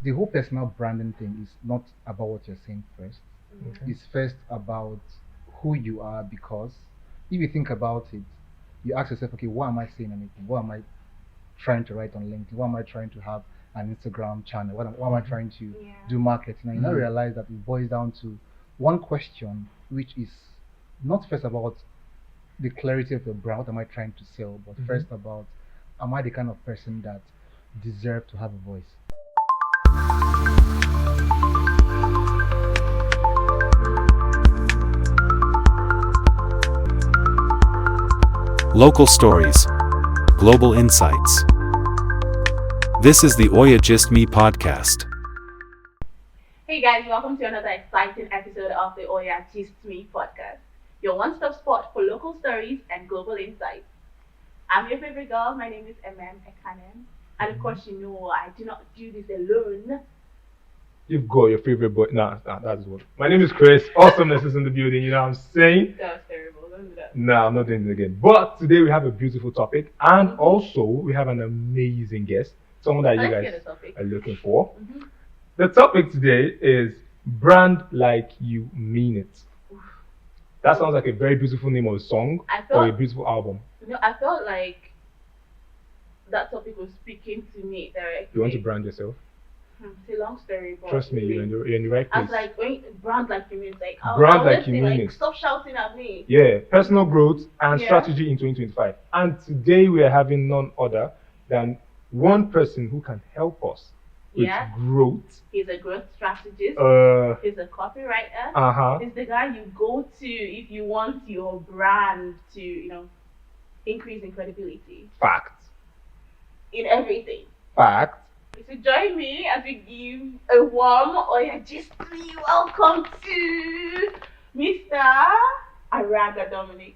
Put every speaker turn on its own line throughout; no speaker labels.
the whole personal branding thing is not about what you're saying first.
Okay.
It's first about who you are, because if you think about it, you ask yourself, okay, why am I saying anything? What am I trying to write on LinkedIn? Why am I trying to have an Instagram channel? What am I trying to do marketing? And you now realize that it boils down to one question, which is not first about the clarity of your brand, what am I trying to sell, but first about, am I the kind of person that deserve to have a voice?
Local stories, global insights. This is the OyaGistme Podcast.
Hey guys, welcome to another exciting episode of the OyaGistme Podcast, your one-stop spot for local stories and global insights. I'm your favorite girl. My name is Ekanem, and of course, you know I do not do this alone.
You've got your favorite boy. Nah, that's what. My name is Chris. Awesomeness is in the building. You know what I'm saying?
That was terrible. Don't do that.
Nah, I'm not doing it again. But today we have a beautiful topic, and also we have an amazing guest, someone that you
Let's
guys
get the topic.
are looking for. The topic today is brand like you mean it. That sounds like a very beautiful name of a song or a beautiful album.
I felt like that topic was speaking to me directly.
You want to brand yourself?
It's a long story, but
Trust me, you're in the right
I
place.
was like, when brand like you mean, it's like,
Brand
I
like
always
you
say,
mean
like,
it.
stop shouting at me.
Yeah, personal growth and
Yeah.
strategy in 2025. And today we are having none other than one person who can help us with
Yeah.
growth.
He's a growth strategist. He's a copywriter. He's the guy you go to if you want your brand to, increase in credibility
Fact.
in everything.
Fact.
So join me as we give a warm OyaGistme welcome to Mr. Araga Dominic.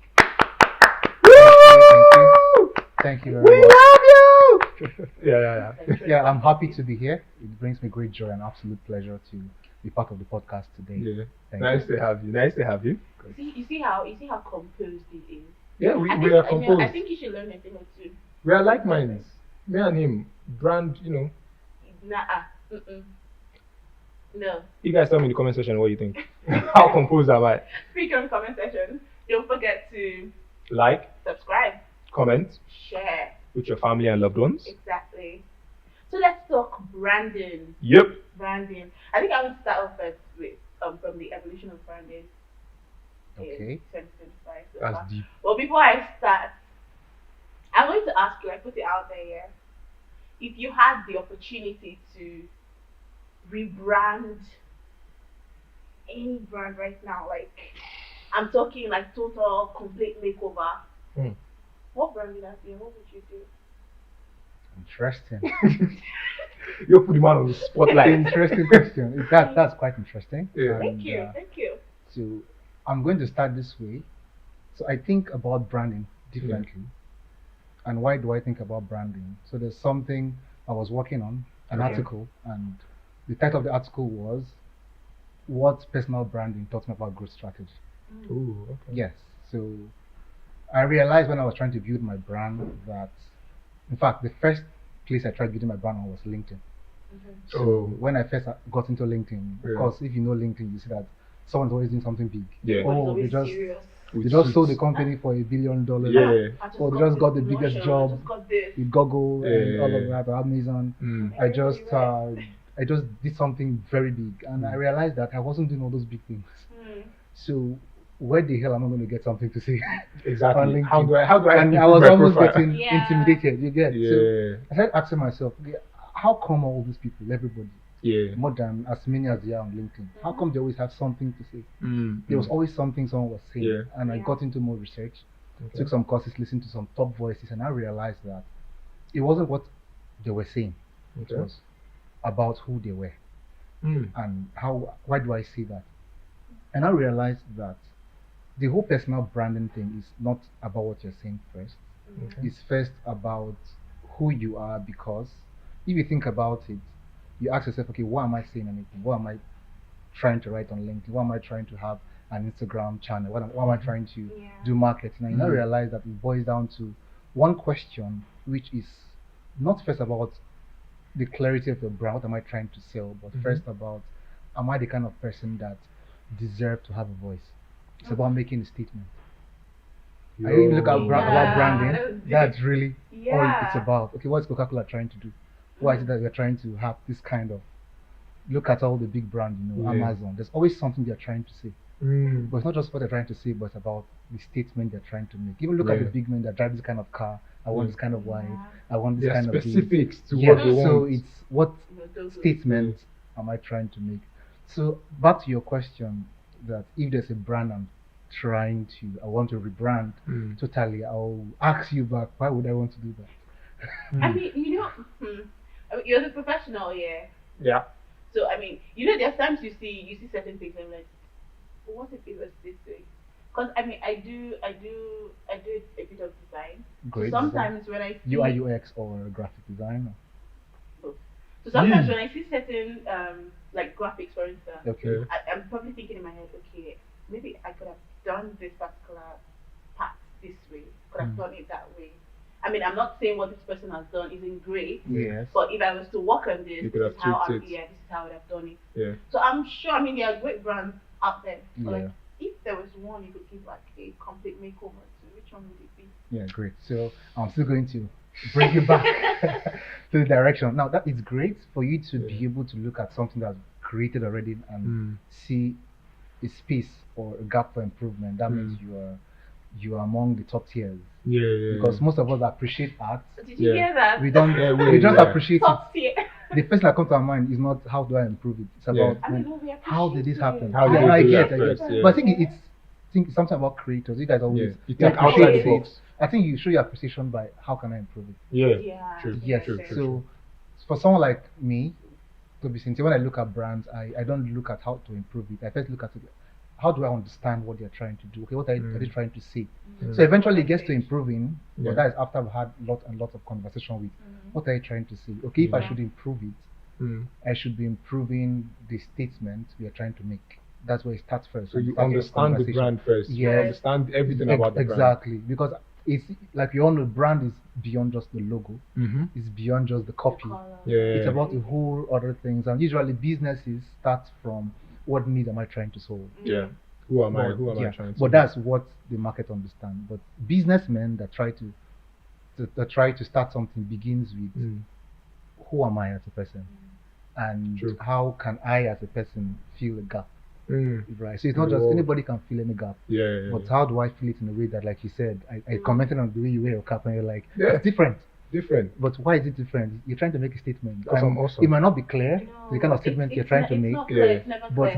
Thank you very
We
much.
love you! yeah.
Yeah, I'm happy to be here. It brings me great joy and absolute pleasure to be part of the podcast today.
Yeah.
Thank
Nice
you.
to have you. Nice to have you.
You see how composed he is.
Yeah, we
I
are composed.
I think you should learn a thing or two.
We are like minds. Me and him. Brand,
Nah. No.
You guys tell me in the comment section what you think. How composed am I?
Speaking of comment section, don't forget to
Like,
subscribe,
comment
share.
with your family and loved ones.
Exactly. So let's talk branding.
Yep.
Branding. I think I will start off first with from the evolution of branding.
Okay.
In 2025. So
That's
far.
deep.
Well, before I start, I'm going to ask you. I put it out there. Yeah? If you had the opportunity to rebrand any brand right now, like I'm talking like total, complete makeover. What brand would that be? What would you do?
Interesting.
You put the man on the spotlight.
Interesting question. That's quite interesting.
Yeah.
Thank you. Thank you.
So I'm going to start this way. So I think about branding differently. And why do I think about branding? So there's something I was working on, an article, and the title of the article was "What Personal Branding Taught Me About Growth Strategy."
Ooh, okay.
Yes. So I realized when I was trying to build my brand that, in fact, the first place I tried building my brand on was LinkedIn. So when I first got into LinkedIn, of course, if you know LinkedIn, you see that someone's always doing something big.
Yeah.
Oh,
It's
they
always
just
serious.
they just sold the company for $1 billion.
Yeah.
Or they just got the biggest
promotion,
job
I just got this.
with Google and
Yeah.
all of that, or Amazon. I just did something very big, and I realized that I wasn't doing all those big things. So where the hell am I going to get something to say?
Exactly.
On LinkedIn?
How do I
And
improve
I was
my
almost
profile?
getting
Yeah.
intimidated. You get? So
Yeah.
I started asking myself, okay, how come all these people, everybody,
Yeah.
more than as many as they are on LinkedIn, how come they always have something to say? There was always something someone was saying,
Yeah.
and I
Yeah.
got into more research,
Okay.
took some courses, listened to some top voices, and I realized that it wasn't what they were saying;
Okay.
it was about who they were and how. Why do I say that? And I realized that the whole personal branding thing is not about what you're saying first.
Okay.
It's first about who you are, because if you think about it, you ask yourself, okay, why am I saying anything? What am I trying to write on LinkedIn? Why am I trying to have an Instagram channel? What am I trying to do marketing? And you now realize that it boils down to one question, which is not first about the clarity of your brand. What am I trying to sell? But first about, am I the kind of person that deserve to have a voice? It's about making a statement. I even look at about branding. That's really all it's about. Okay, what's Coca-Cola trying to do? Why is it that we're trying to have this kind of look at all the big brands, Amazon. There's always something they're trying to say. But it's not just what they're trying to say, but it's about the statement they're trying to make. Even look at the big men that drive this kind of car. I want this kind of wife. I want this kind of
specifics to what they want.
So it's what statement am I trying to make? So back to your question, that if there's a brand I want to rebrand totally, I'll ask you back, why would I want to do that?
I mean, you're the professional, yeah.
Yeah.
So I mean, there's times you see certain things and I'm like, what if it was this way? Because I mean, I do a bit of design.
Great.
So sometimes when I see
UI UX or graphic design.
So sometimes when I see certain like graphics, for instance,
okay,
I'm probably thinking in my head, okay, maybe I could have done this particular part this way. Could have done it that way. I mean, I'm not saying what this person has done isn't great.
Yes.
But if I was to work on this,
you could have tweaked it.
this is how I would have done it.
Yeah.
So I'm sure. I mean, there are great brands out there.
Yeah.
Like, if there was one you could give like a complete makeover to, which one would it be?
Yeah, great. So I'm still going to bring you back to the direction. Now that is great for you to be able to look at something that's created already and see a space or a gap for improvement. That means you are among the top tiers.
Yeah.
Because most of us appreciate art.
Did you hear that?
We don't. We just appreciate
top
it.
tier.
The first that comes to our mind is not how do I improve it. It's about how did this happen.
How did
I
you do
get.
that first? Yeah.
But I think it's something about creators. You guys always
you think outside the box.
I think you show your appreciation by how can I improve it.
Yeah.
True.
Yes.
True.
So for someone like me, to be sincere, when I look at brands, I don't look at how to improve it. I first look at it. How do I understand what they're trying to do? Okay, what are they trying to say? So eventually it gets to improving, but that is after I've had lots and lots of conversation with what are you trying to say? Okay, if I should improve it, I should be improving the statement we are trying to make. That's where it starts first.
So you understand the brand first.
Yes.
You understand everything about the brand.
Exactly. Because it's like you all know, brand is beyond just the logo. It's beyond just the copy. It's about a whole other things. And usually businesses start from what need am I trying to solve?
Yeah. Who am I trying to
But that's what the market understands. But businessmen that try to start something begins with who am I as a person? And how can I as a person fill a gap? Right. So it's not just anybody can fill any gap. But how do I feel it in a way that, like you said, I commented on the way you wear your cap and you're like, it's different. But why is it different? You're trying to make a statement.
Awesome.
It might not be clear, the kind of statement you're trying to make. But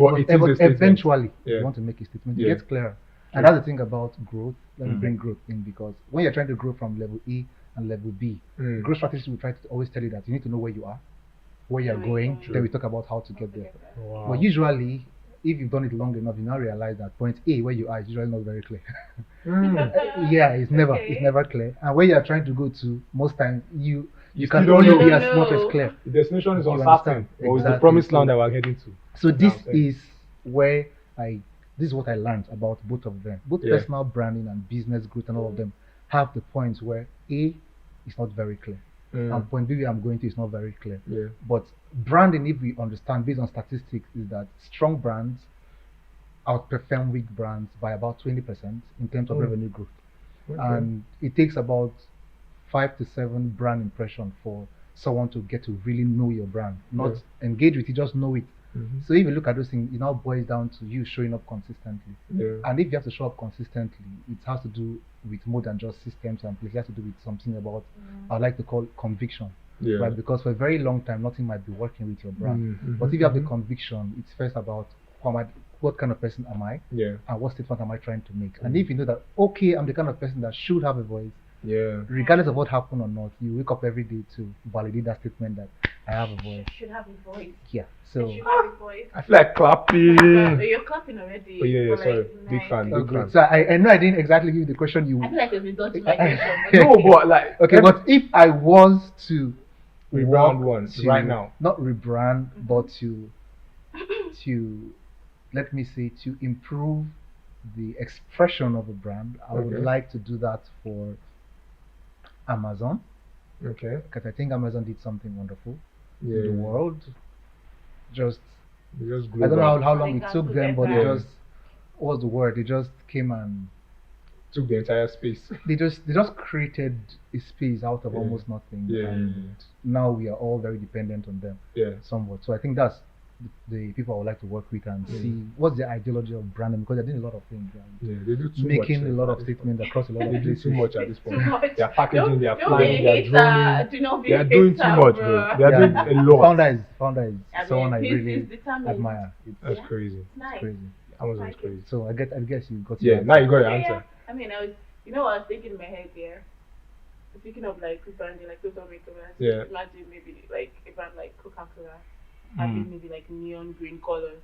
eventually, you want to make a statement, it gets clearer. And that's the thing about growth. Let me bring growth in, because when you're trying to grow from level A and level B, growth strategists will try to always tell you that you need to know where you are, where you're going. Then we talk about how to get there. But usually, if you've done it long enough, you now realize that point A, where you are, is usually not very clear. It's never clear. And where you're trying to go to, most times you can only be as much as clear.
The destination is uncertain, or it's the promised land that we're heading to.
So this is where this is what I learned about both of them. Both personal branding and business growth and all of them have the points where A is not very clear. And point B where I'm going to is not very clear. But branding, if we understand based on statistics, is that strong brands outperform weak brands by about 20% in terms of revenue growth. And it takes about 5 to 7 brand impressions for someone to get to really know your brand, not engage with it, just know it. So if you look at those things, it now boils down to you showing up consistently. And if you have to show up consistently, it has to do with more than just systems and places. It has to do with something about, I like to call conviction. Right? Because for a very long time, nothing might be working with your brand. But if you have the conviction, it's first about what kind of person am I? And what statement am I trying to make? And if you know that, okay, I'm the kind of person that should have a voice, regardless of what happened or not, you wake up every day to validate that statement that I have a voice.
Should have a voice.
Yeah. So
Should have a voice.
I feel like clapping.
You're clapping already.
Oh yeah, sorry.
Like,
Big fan.
Big fan. So I know I didn't exactly give you the question you.
I feel like it's been done to my question.
No, but like
okay, but if I was to
rebrand one right now,
not rebrand, but to let me say to improve the expression of a brand, I would like to do that for Amazon.
Okay.
Because I think Amazon did something wonderful. in the world. Just
They just
I don't know
global.
how long
Like
it
that
took them, but
together.
they just what was the word? They just came and
Took the entire space.
they just created a space out of
Yeah.
almost nothing,
Yeah.
and now we are all very dependent on them
Yeah.
somewhat. So I think that's the people I would like to work with and
Yeah.
see what's the ideology of branding, because they're doing a lot of things. And
Yeah, they do too
making
much.
a lot of
at this
statements
point.
across a lot
They
of
do
places.
too much at this
Too
point.
much.
They are packaging, they are
Don't
flying,
be
they
a
are
hater.
droning.
Do not be
They
a
are doing too
hater,
much,
bro.
bro. They are doing a lot.
Founder is
I
someone
mean,
I
he's
really
determined.
admire. It's
That's
Yeah.
crazy.
It's nice.
crazy.
Amazon's
Like it.
crazy.
So I guess you got
Yeah,
your
now you got your
Yeah,
answer.
yeah. I mean, you know what I was thinking in my head there? Speaking of like rebranding, like total makeovers.
Yeah.
Imagine maybe like a brand like Coca-Cola having maybe like neon green colors.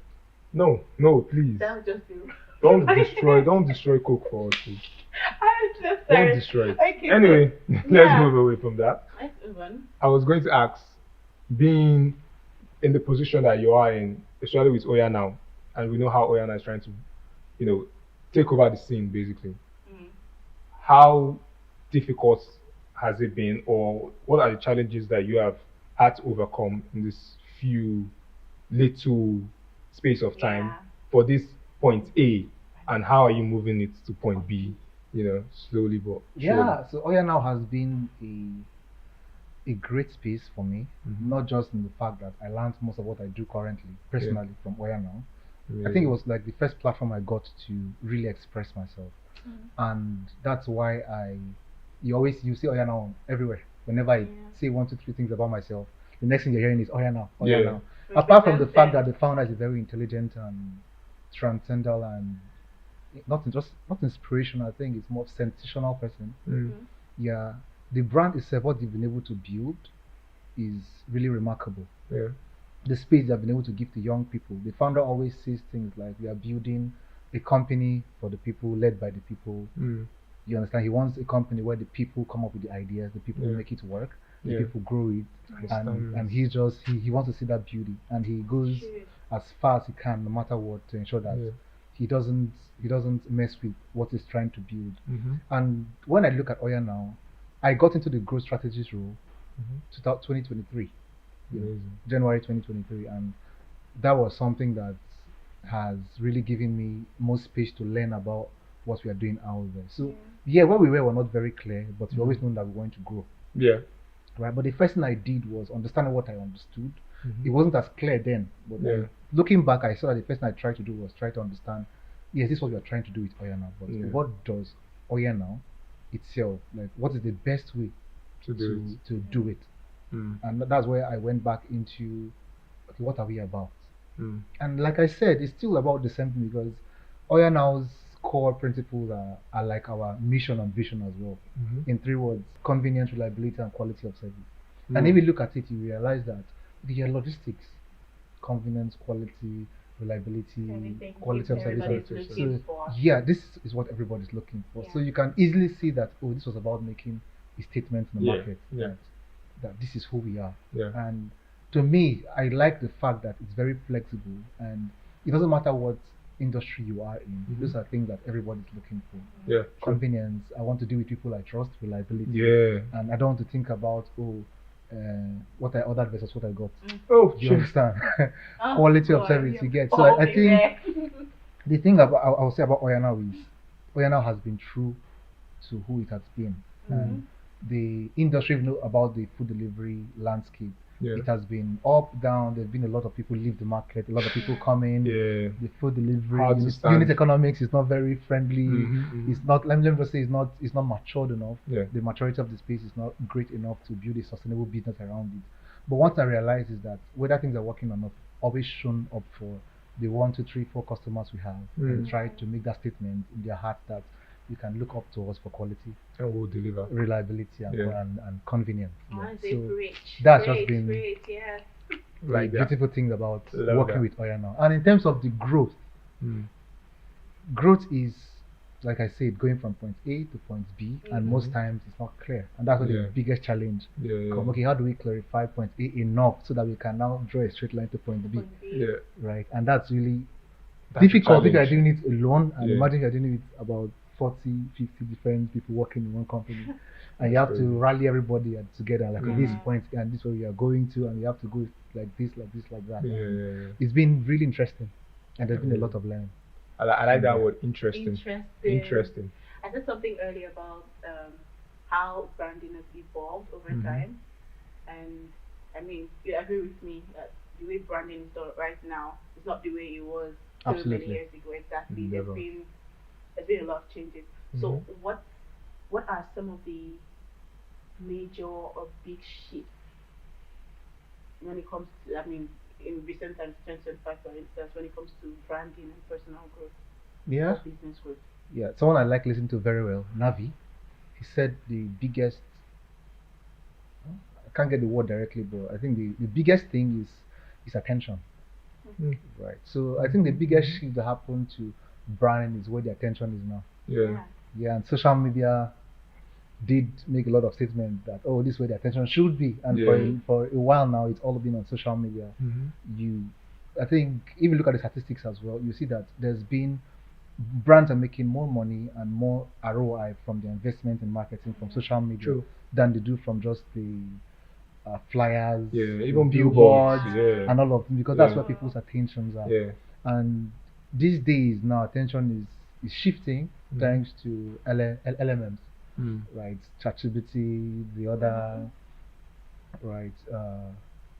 No, please.
That would just be.
Don't destroy Coke for us, please.
I'm just
Don't
sorry.
destroy it.
Okay,
Anyway, let's
yeah.
move away from that.
Let's move on.
I was going to ask, being in the position that you are in, especially with Oya now, and we know how Oya now is trying to, take over the scene basically.
Mm.
How difficult has it been, or what are the challenges that you have had to overcome in this few little space of time
Yeah.
for this point A, and how are you moving it to point B? Slowly but surely.
Yeah, so Oya now has been a great space for me, not just in the fact that I learned most of what I do currently personally from Oya now. I think it was like the first platform I got to really express myself, and that's why you see Oya now everywhere. Whenever I say 1, 2, 3 things about myself, the next thing you're hearing is Oya now, Oya now. Apart from the fact that the founder is very intelligent and transcendental and not inspirational, I think it's more sensational person. Yeah, the brand itself, what they've been able to build, is really remarkable.
Yeah.
The space they've been able to give to young people. The founder always says things like, we are building a company for the people, led by the people. You understand? He wants a company where the people come up with the ideas, the people make it work, the people grow it, and he wants to see that beauty, and he goes as far as he can, no matter what, to ensure that he doesn't mess with what he's trying to build. And when I look at Oya now, I got into the growth strategist role 2023, January 2023, and that was something that has really given me more space to learn about what we are doing out there. So where we were not very clear, but we always known that we were going to grow.
Yeah.
Right. But the first thing I did was understanding what I understood. It wasn't as clear then, but looking back, I saw that the first thing I tried to do was try to understand, yes, this is what we are trying to do with Oya now, but what does Oya now itself, like, what is the best way to do it? And that's where I went back into, okay, what are we about? And like I said, it's still about the same thing, because Oya now's core principles are like our mission and vision as well. In 3 words: convenience, reliability, and quality of service. And if you look at it, you realize that the logistics, convenience, quality, reliability, quality of service. So this is what everybody's looking for. So you can easily see that, this was about making a statement in the market that this is who we are. And to me, I like the fact that it's very flexible, and it doesn't matter what industry you are in. Those are things that everybody's looking for. Convenience, I want to deal with people I trust. Reliability, and I don't want to think about what I ordered versus what I got. You understand? Quality of service, you get. So I think the thing I'll say about Oya now is, Oya now has been true to who it has been. And the industry know about the food delivery landscape. It has been up, down. There's been a lot of people leave the market, a lot of people come in. The food delivery, unit economics is not very friendly. It's not, let me just say, it's not matured enough. The maturity of the space is not great enough to build a sustainable business around it. But what I realized is that whether things are working or not, always shown up for the 1, 2, 3, 4 customers we have, and try to make that statement in their heart that you can look up to us for quality,
and we'll deliver
reliability, and convenience.
So
that's just been
like
the beautiful thing about working with Oya now. And in terms of the growth, growth is, like I said, going from point A to point B, and most times it's not clear, and that's the biggest challenge. Okay, how do we clarify point A enough so that we can now draw a straight line to point B? Right, and that's really difficult if you're doing it alone, and imagine you're doing it about 40, 50 different people working in one company, and you have to rally everybody together. Like, this point, and this is where we are going to, and you have to go like this, like this, like that. It's been really interesting, and there's been a lot of learning.
I like that word, interesting.
Interesting. I said something earlier about how branding has evolved over time, and I mean, you agree with me that the way branding is done right now is not the way it was so many years ago. Exactly. There's been a lot of changes. So what are some of the major or big shifts when it comes to, I mean, in recent times, 2025 for instance, when it comes to branding and personal growth, or business growth?
Yeah, someone I like listening to very well, Navi, he said the biggest, I can't get the word directly, but I think the biggest thing is attention. Right. So I think the biggest shift that happened to branding is where the attention is now. Yeah, and social media did make a lot of statements that, oh, this is where the attention should be, and for a while now it's all been on social media. I think if you look at the statistics as well, you see that there's been brands are making more money and more ROI from the investment in marketing from social media than they do from just the flyers,
even
billboards,
billboards,
and all of them, because that's where people's attentions are. And these days now attention is shifting thanks to LMMs, right? ChatGPT, the other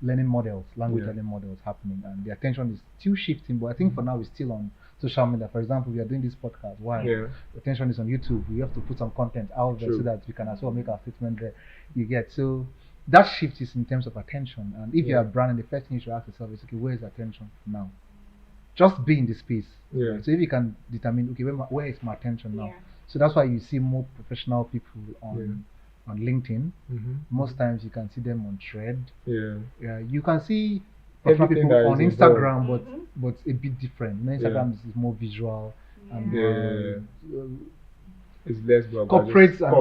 learning models, language learning models happening, and the attention is still shifting, but I think for now it's still on social media. For example, we are doing this podcast. Why? The attention is on YouTube. We have to put some content out there so that we can as well make our statement there. You get, so that shift is in terms of attention. And if you are branding, the first thing you should ask yourself is, okay, where is attention now? Just be in the space. So if you can determine, okay, where is my attention now? So that's why you see more professional people on LinkedIn. Most times you can see them on Thread. You can see professional people on Instagram, but a bit different. Instagram is more visual and
it's less
corporates are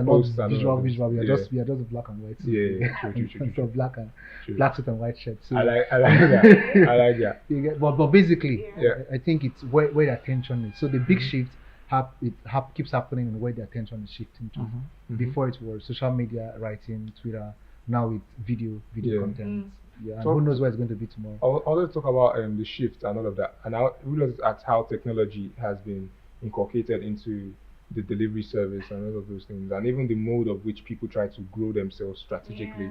not visual. We are just black and white. True. So black suit and white shirt. So
I like that. I like that.
But basically, I think it's where the attention is. So the big shift keeps happening and where the attention is shifting to. Before it was social media, writing, Twitter. Now it's video content. And who knows where it's going to be tomorrow.
I want to talk about the shift and all of that, and we look at how technology has been inculcated into the delivery service and all of those things, and even the mode of which people try to grow themselves strategically,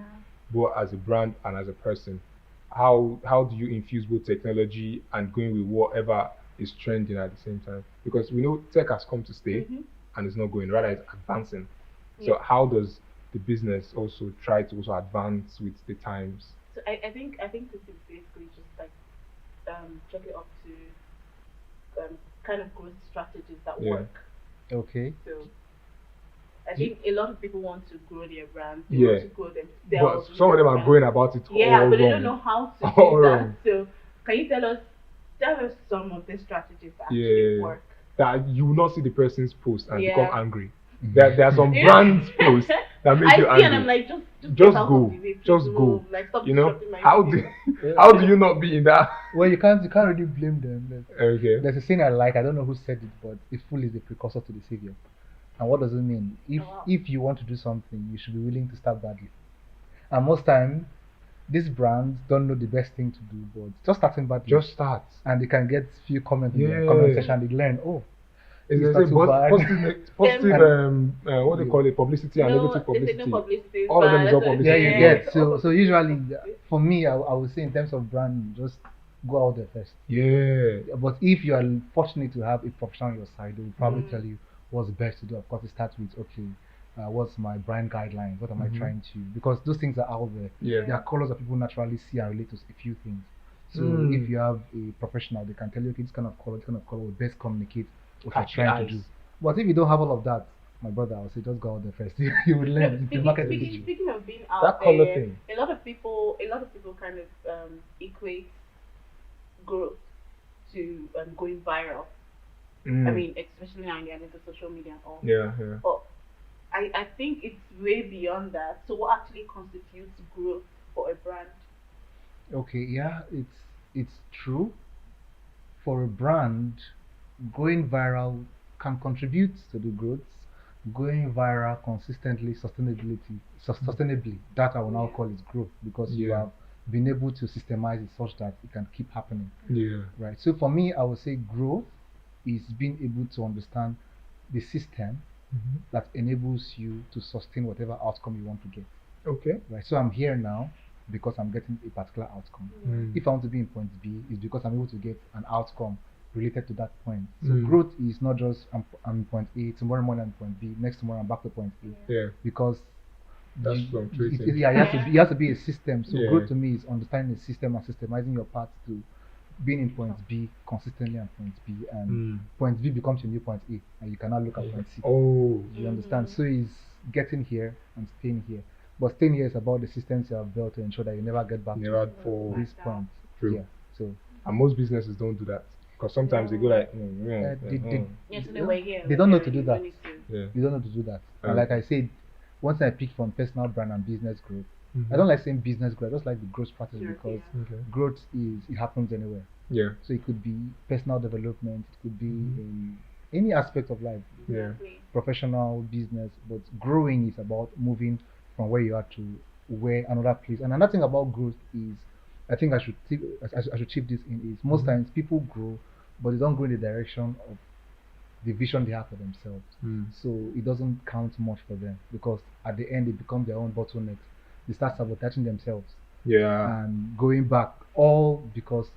both as a brand and as a person. How do you infuse both technology and going with whatever is trending at the same time? Because we know tech has come to stay and it's not going, rather it's advancing. So how does the business also try to also advance with the times?
So I think this is basically just like check it up to kind of growth strategies that work.
Okay.
So I think a lot of people want to grow their brand. They want to grow themselves.
But some of them are going about it all
but they
wrong.
don't know how to do that. So can you tell us some of the strategies that actually work?
That you will not see the person's post and become angry. There are some brands posts that make you angry.
And I'm like,
just go.
Like, stop
how do you not be in that?
Well, you can't really blame them. There's a saying I like. I don't know who said it, but a fool is the precursor to the savior. And what does it mean? If you want to do something, you should be willing to start badly. And most times, these brands don't know the best thing to do, but just starting badly.
Just start,
and they can get few comments in the comment section. They learn,
it's positive what they call it, publicity and negative publicity. All of them is all publicity.
You get. So usually, for me, I would say in terms of branding, just go out there first. But if you are fortunate to have a professional on your side, they will probably tell you what's best to do. Of course, it starts with what's my brand guidelines? What am I trying to? Because those things are out there. There are colors that people naturally see and relate to a few things. So if you have a professional, they can tell you, okay, this kind of color will best communicate what you're trying to do. But if you don't have all of that, my brother, I would say just go out there first. You would learn.
Speaking of being out
that
there,
color thing.
a lot of people kind of equate growth to going viral. I mean, especially now you're into social media and all. But I think it's way beyond that. So what actually constitutes growth for a brand?
Okay, it's true. For a brand, going viral can contribute to the growth, going viral consistently, sustainably. That I will now call it growth, because you have been able to systemize it such that it can keep happening.
Yeah.
Right. So for me, I would say growth is being able to understand the system that enables you to sustain whatever outcome you want to get.
Okay.
Right. So I'm here now because I'm getting a particular outcome. If I want to be in point B, it's because I'm able to get an outcome related to that point. So growth is not just I'm in point A, tomorrow morning I'm point B, next tomorrow I'm back to point A.
Yeah.
Because
That's fluctuating.
it has to be a system. So growth to me is understanding the system and systemizing your path to being in point B consistently and point B, and point B becomes your new point A, and you cannot look at point C.
Oh.
You understand? So it's getting here and staying here. But staying here is about the systems you have built to ensure that you never get back
Never
to
fall.
this point.
True.
Yeah. So
And most businesses don't do that, because sometimes they go like,
they don't know to do that.
yeah.
You don't know to do that. And like I said, once I picked from personal brand and business growth, I don't like saying business growth. I just like the growth strategy, because
Okay.
growth it happens anywhere.
Yeah.
So it could be personal development, it could be in any aspect of life,
Yeah.
professional, business. But growing is about moving from where you are to where another place. And another thing about growth is, I think I should chip this in, is most times people grow, but they don't grow in the direction of the vision they have for themselves. So it doesn't count much for them, because at the end they become their own bottlenecks. They start sabotaging themselves
Yeah.
and going back, all because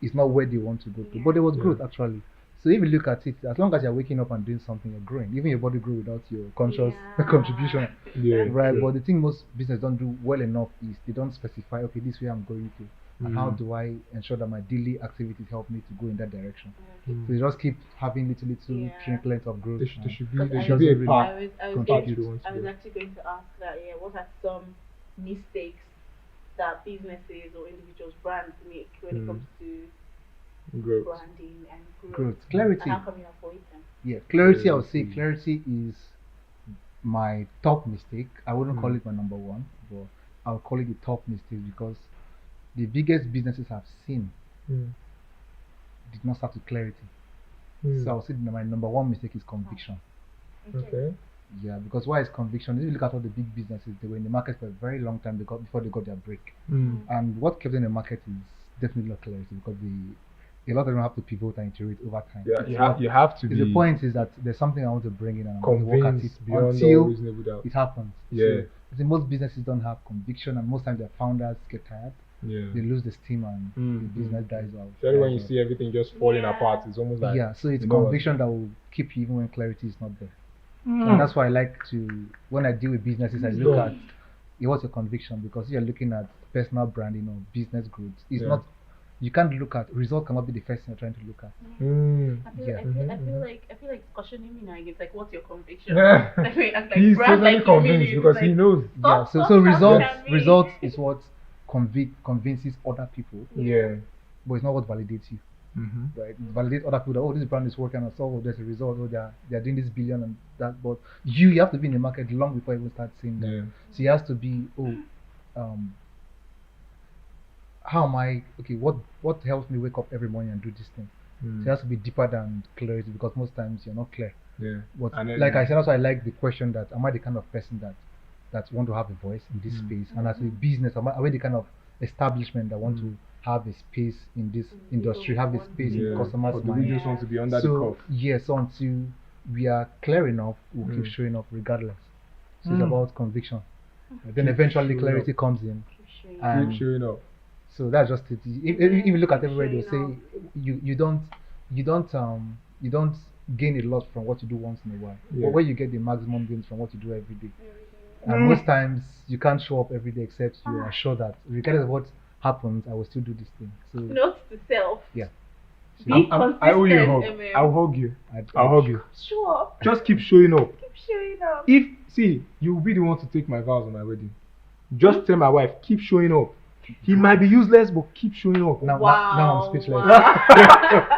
it's not where they want to go to. But there was growth actually. So if you look at it, as long as you're waking up and doing something, you're growing. Even your body grew without your conscious contribution.
Yeah.
Right.
True.
But the thing most business don't do well enough is they don't specify, okay, this way I'm going to, and how do I ensure that my daily activities help me to go in that direction. So they just keep having little trinklets of growth.
There should be
and
there
it
should be a
doesn't
path.
I was
contribute.
actually going to ask that, what are some mistakes that businesses or individuals, brands make when it comes to
Growth.
branding and
Growth. Clarity.
and how come you avoid them?
Yeah, clarity. I would say clarity is my top mistake. I wouldn't call it my number one, but I'll call it the top mistake, because the biggest businesses I've seen did not start with clarity. So I would say that my number one mistake is conviction.
Okay.
Yeah, because why is conviction? If you look at all the big businesses, they were in the market for a very long time before they got their break. And what kept them in the market is definitely not clarity, because a lot of them have to pivot and iterate over time.
Yeah. You have to be.
The point is that there's something I want to bring in, and I want to work at it
convinced beyond all
until
reasonable doubt.
it happens.
Yeah.
So, I think most businesses don't have conviction, and most times their founders get tired.
Yeah.
They lose the steam, and the business dies out.
Especially when you see everything just falling apart, it's almost like
So it's
you know what?
conviction that will keep you even when clarity is not there. And that's why I like to, when I deal with businesses, I look at what's your conviction, because you're looking at personal branding or business growth. It's not, you can't look at result, cannot be the first thing you're trying to look at.
I feel like it's cautioning me now. It's like, what's your conviction?
Yeah.
Like,
He's
brand,
totally
like,
convinced
really,
because
like,
he knows.
So results is what convinces other people,
Yeah.
but it's not what validates you. Right? Validate other people that, oh, this brand is working, and so there's a result, oh, they're doing this billion and that, but you have to be in the market long before you even start seeing that.
Yeah.
So it has to be, how am I, okay, what helps me wake up every morning and do this thing? So it has to be deeper than clarity, because most times you're not clear.
Yeah.
But
And then-
like I said, also I like the question that, am I the kind of person that want to have a voice in this space? And as a business, am I the kind of establishment that want to have a space in this industry, have a space in customers'
Or do we
mind?
just want to be under the
So
cuff?
yes, until we are clear enough, we'll keep showing up regardless. So it's about conviction. Then eventually
showing
clarity
up.
comes in.
Keep
And
Keep showing up.
so that's just it. If you look at everywhere, they'll say you don't gain a lot from what you do once in a while.
Yeah.
But where you get the maximum gains from what you do every day. And most times you can't show up every day except you are sure that regardless of what happens, I will still do this thing. So
Note to self.
yeah.
Be
I owe you a hug.
consistent,
I'll hug you.
I'd
I'll hug you.
Sure.
Just keep showing up.
Keep showing up.
If you'll be the one to take my vows on my wedding. Just tell my wife, keep showing up. He might be useless, but keep showing up.
Now I'm speechless.
Wow.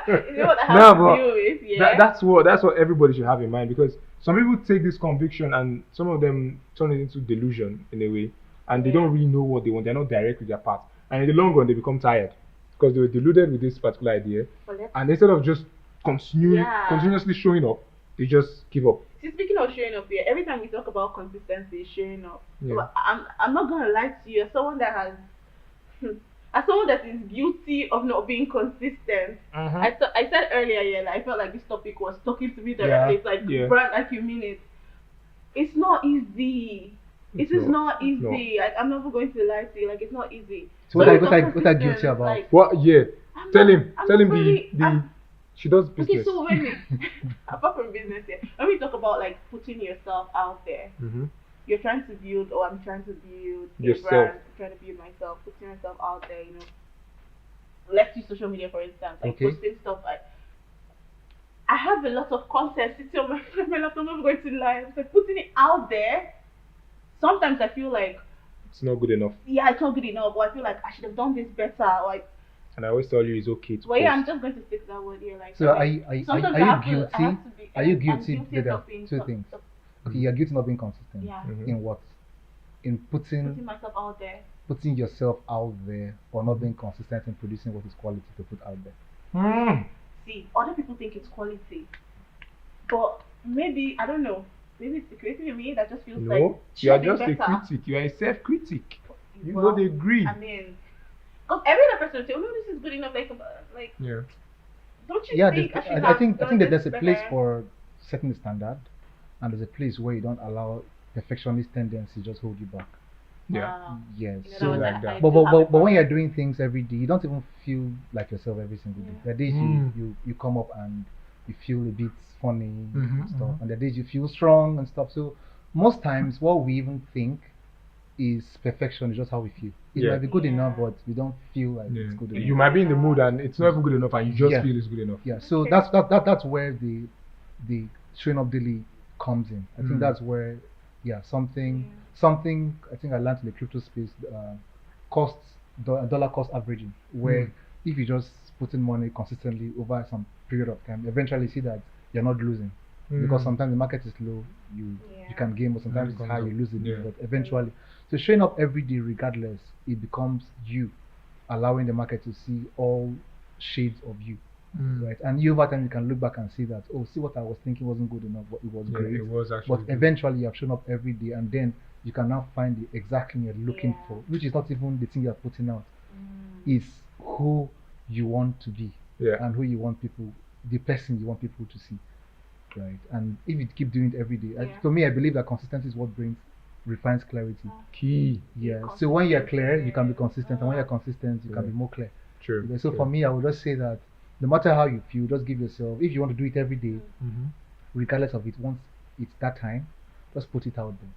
You know what I have
No,
to
but
deal with? Yeah.
That's what everybody should have in mind, because some people take this conviction and some of them turn it into delusion in a way, and they don't really know what they want. They're not direct with their path, and in the long run they become tired because they were deluded with this particular idea, and instead of just continuously showing up, You just give up.
See, speaking of showing up here, every time we talk about consistency, showing up,
Yeah.
but I'm not gonna lie to you. As someone that has, as someone that is guilty of not being consistent, I said earlier, yeah, like, I felt like this topic was talking to me directly. It's like,
Yeah.
brand, like you mean it. It's not easy. It is not easy. I'm never going to lie to you. Like, it's not easy.
So what are you
consistent,
guilty about?
like,
What? Yeah.
I'm
Tell
not-
him.
I'm
Tell
not
him
really-
the. She does
Okay,
business.
so when we, apart from business, yeah, when we talk about like putting yourself out there,
Mm-hmm.
you're trying to build, or I'm trying to build a
Yourself.
brand, I'm trying to build myself, putting myself out there, you know. Let's use social media for instance, like
Okay.
posting stuff. Like, I have a lot of content sitting on my laptop. I'm not going to lie. I'm like putting it out there. Sometimes I feel like,
It's not good enough.
yeah, it's not good enough, or I feel like I should have done this better. Like,
And I always tell you it's okay to
well, yeah, I'm
post.
just going to stick that word here. Like,
So
okay, sometimes
are
I have
you
to- I have
guilty?
to be-
Are you
I'm
guilty?
guilty
There
of
are
being
two things.
of-
Okay, you're guilty of not being consistent.
Yeah.
Mhm.
In what? In
Putting myself out there.
putting yourself out there, or not being consistent in producing what is quality to put out there.
See, other people think it's quality, but maybe I don't know. Maybe it's the creative in me that just feels like
No, you are
should be
just a
better.
critic. You are a self-critic. You
Well,
know the agree.
I mean, because every other person will say, "Oh no, this is good enough." Like,
Yeah.
don't you
Yeah,
think?
I think
done
that there's
this
a place
better?
for setting the standard, and there's a place where you don't allow perfectionist tendency just hold you back.
Yeah.
Yes.
You know,
So,
that was
like
I
that.
do
but
have a
when you're
problem.
doing things every day, you don't even feel like yourself every single day.
Yeah.
There are days
Mm.
you come up and you feel a bit funny
Mhm,
and stuff,
mhm.
and there are days you feel strong and stuff. So most times, what we even think is perfection is just how we feel. It
Yeah.
might be good
Yeah.
enough, but we don't feel like
Yeah.
it's good enough.
You might be in the mood and it's not even good enough, and you just
Yeah.
feel it's good enough.
Yeah, so
Okay.
that's where the showing up daily comes in. I think
Mm.
that's where something I think I learned in the crypto space, dollar cost averaging, where
Mm.
if you just put in money consistently over some period of time, eventually you see that you're not losing, because
Mm.
sometimes the market is low, you can gain, but sometimes
Mm,
it's
comes
high,
up.
you lose it.
Yeah.
But eventually, so showing up every day regardless, it becomes you, allowing the market to see all shades of you.
Mm.
Right, and you over time you can look back and see that, oh, see what I was thinking wasn't good enough, but it was
Yeah,
great.
it was actually
But
good.
eventually you have shown up every day, and then you can now find the exact thing you're looking
Yeah.
for, which is not even the thing you're putting out,
Mm.
is who you want to be
Yeah.
and who you want people, the person you want people to see. Right, and if you keep doing it every day,
Yeah.
to me, I believe that consistency is what refines clarity.
Key.
Yeah. So when you're clear, you can be
Consistent.
consistent, and when you're consistent, you can be more clear.
True.
Okay, so
true.
for me, I would just say that no matter how you feel, just give yourself, if you want to do it every day,
Mhm.
regardless of it, once it's that time, just put it out there.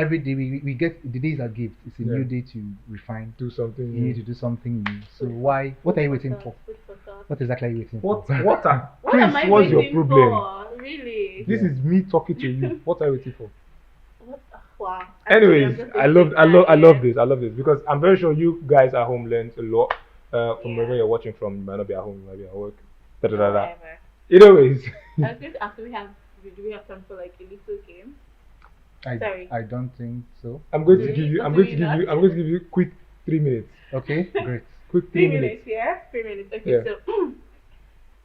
Every day we get, the day is a gift. It's a
Yeah.
new day to refine.
Do something.
You need to do something new. So what are you waiting for?
Food for thought.
What exactly are you waiting
What?
for?
What?
What am I
Chris, what's your
waiting
problem?
for? Really?
This is me talking to you. What are you waiting for?
What? Wow. Actually, I'm
Anyways,
just
I
gonna
love
take that,
I love this because I'm very sure you guys at home learned a lot from
Yeah.
wherever you're watching from. You might not be at home, you might be at work. Da, da, da, da.
Whatever.
Anyways,
I was going to ask, do we have time for like a little game? Sorry.
I don't think so.
I'm going to
Do
give
we-
you.
or
I'm
do
going to
we
give you.
not?
I'm going to give you quick 3 minutes.
Okay, great.
Quick
3
3
minutes, yeah? 3 minutes. Okay,
Yeah.
so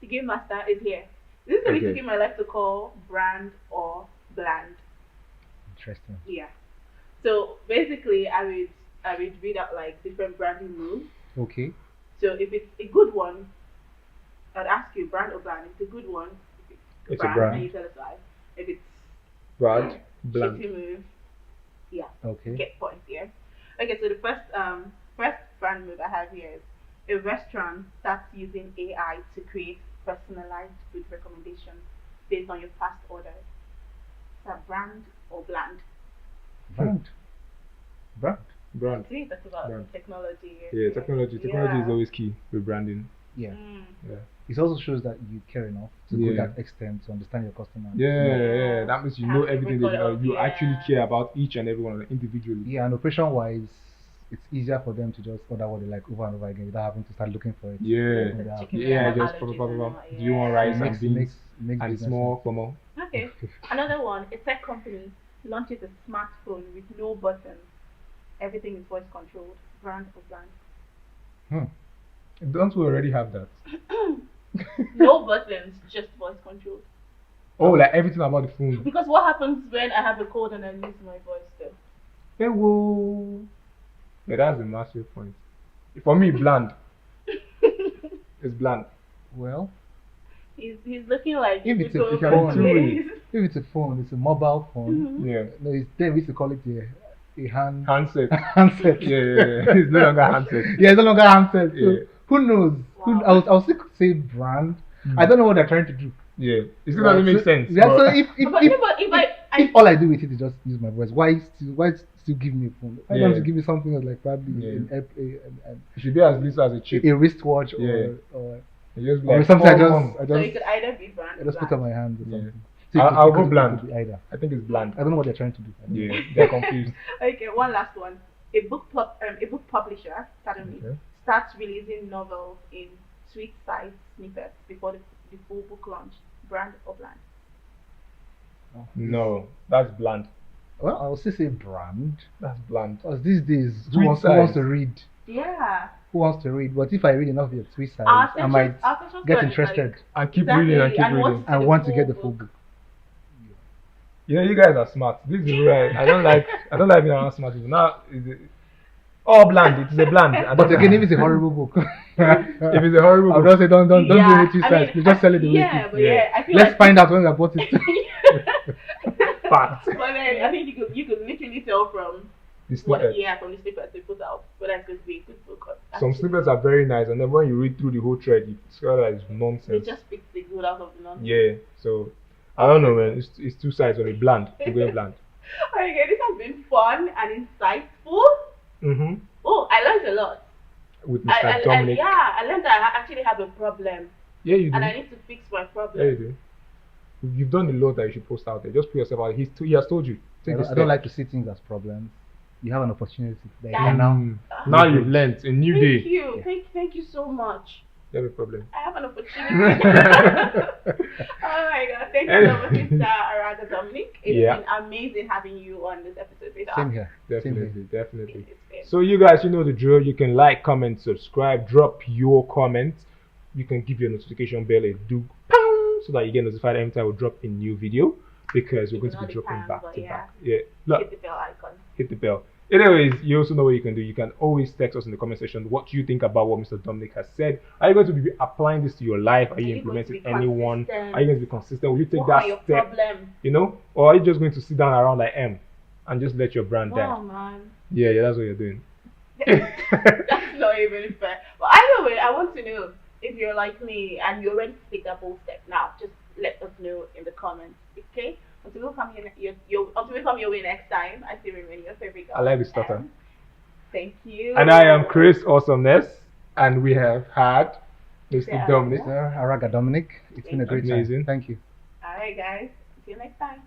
the game master is here. This is a little
Okay.
game I like to call brand or bland.
Interesting.
Yeah. So basically, I would read out like different branding moves.
Okay.
So if it's a good one, I'd ask you brand or bland. If it's a good one, if
It's a
and
brand.
you tell us why. If it's
Brand. Blank.
shitty move, yeah,
Okay.
get points here. Okay, so the first brand move I have here is a restaurant starts using AI to create personalized food recommendations based on your past orders. Is that brand or bland?
Brand. Brand.
Brand.
See, that's about
Brand.
technology.
Yeah, technology. Technology is always key with branding.
Yeah.
Mm.
Yeah.
It also shows that you care enough to go
Yeah.
that extent to understand your customer.
Yeah. That means you know
And
everything that you know.
record of-
You
yeah.
actually care about each and every one individually.
Yeah, and operation wise, it's easier for them to just order what they like over and over again without having to start looking for it.
Yeah.
Yeah.
Chicken
Yeah,
and
just
allergies
pop,
and
pop,
all,
pop. Do you want
yeah.
rice
It
and
makes,
beans?
makes
And
business
it's more
sense.
formal.
Okay. Another one, a tech company launches a smartphone with no buttons. Everything is voice controlled. Brand or bland?
Don't we already have that?
No buttons, just voice controlled.
Oh, like everything about the phone.
Because what happens when I have a cold and I lose my voice still?
Hey, whoa. Yeah, that's a massive point. For me, bland. It's bland.
Well,
He's looking like
if it's a
go
phone,
over place.
if it's a phone, it's a mobile phone.
Mhm.
Yeah.
No, it's then we used to call it a
Handset.
handset.
Yeah. It's no longer handset.
Yeah, it's no longer handset. So
Yeah.
who knows?
Wow.
I'll still say brand. I don't know what they're trying to do.
Yeah. It still doesn't make sense.
Yeah,
but-
so if
But
all I do with it is just use my voice, why still give me a phone? Why don't
Yeah.
you give me something that's like probably
Yeah.
an
it should be as little as a chip.
a wristwatch
Yeah.
or
You just
or
like,
something I
oh,
so you
just
could either be brand.
I just put on my hand or
Yeah.
something.
I'll go
it
bland.
could be either.
I think it's bland.
I don't know what they're trying to do. I don't know.
Yeah, they're confused.
Okay, one last one. A book publisher suddenly
Okay.
starts releasing novels in tweet-sized snippets before the full book launch. Brand or bland?
No, that's bland.
Well, I'll still say brand.
That's bland.
Because these days, who
Tweet
wants
size.
to read?
Yeah.
Who wants to read? But if I read enough of your tweet size,
Our
I might
attention
get
span is
interested.
like-
And keep
Exactly,
reading and keep
and
reading.
what's-
I want to get the full book.
You know, you guys are smart. This is where I don't like being around smart people. Now, is it all bland? It is a bland. I
But
don't
again,
know.
if it's a horrible book,
if it's a horrible
I'll
book,
just say don't do
Yeah,
it two
I
sides.
mean,
Just sell it the way
yeah,
it is.
but yeah, I feel
Let's
like
find out when I bought it.
fact.
But then I think you could literally tell from
The
what
snippet.
from the snippets they put out whether it's going to be a good book or
Some
actually,
snippets are very nice, and then when you read through the whole thread, you discover that it's
they
nonsense.
just pick the good out of the nonsense.
Yeah. So I don't know, man. It's two sides of it. Bland. We're going bland.
Okay, this has been fun and insightful.
Mm-hmm.
Oh, I learned a lot.
With Mr. Dominic.
I learned that I actually have a problem
Yeah, you do.
and I need to fix my
Yeah,
problem.
you do. You've done a lot that you should post out there. Just put yourself out. He has told you. Take this
I don't like to see things as problems. You have an opportunity that you
That-
can now.
Now you've learnt a new
Thank
day.
you. Thank you so much.
You have a problem.
I have an opportunity. Oh my god. Thank you so much, Mr. Araga Dominic. It's
Yeah.
been amazing having you on this episode with us.
Same here. Same here.
Definitely.
It's been-
So you guys, you know the drill. You can like, comment, subscribe, drop your comments. You can give your notification bell a do pound so that you get notified every time we drop a new video because we're going to
Not
be
the
dropping
time,
back
but
to
yeah.
back. Yeah. Look,
Hit the bell icon.
hit the bell. Anyways, you also know what you can do. You can always text us in the comment section what you think about what Mr. Dominic has said. Are you going to be applying this to your life? Are you
you going to
implementing
be
anyone?
consistent?
Are you going to be consistent? Will you take
What are
that
your
step?
problems?
You know? Or are you just going to sit down around like M and just let your brand
Oh
down?
man.
Yeah, that's what you're doing.
That's not even fair. But either way, I want to know if you're like me and you're ready to take that bold step now. Just let us know in the comments, okay? Until we come your way next time, I still remain your favorite girl.
I like the stutter.
And thank you.
And I am Chris Awesomeness, and we have had Mr.
Yeah.
Dominic.
Sir Araga Dominic, it's been a great
Amazing.
time. Thank you.
Alright guys. See you next time.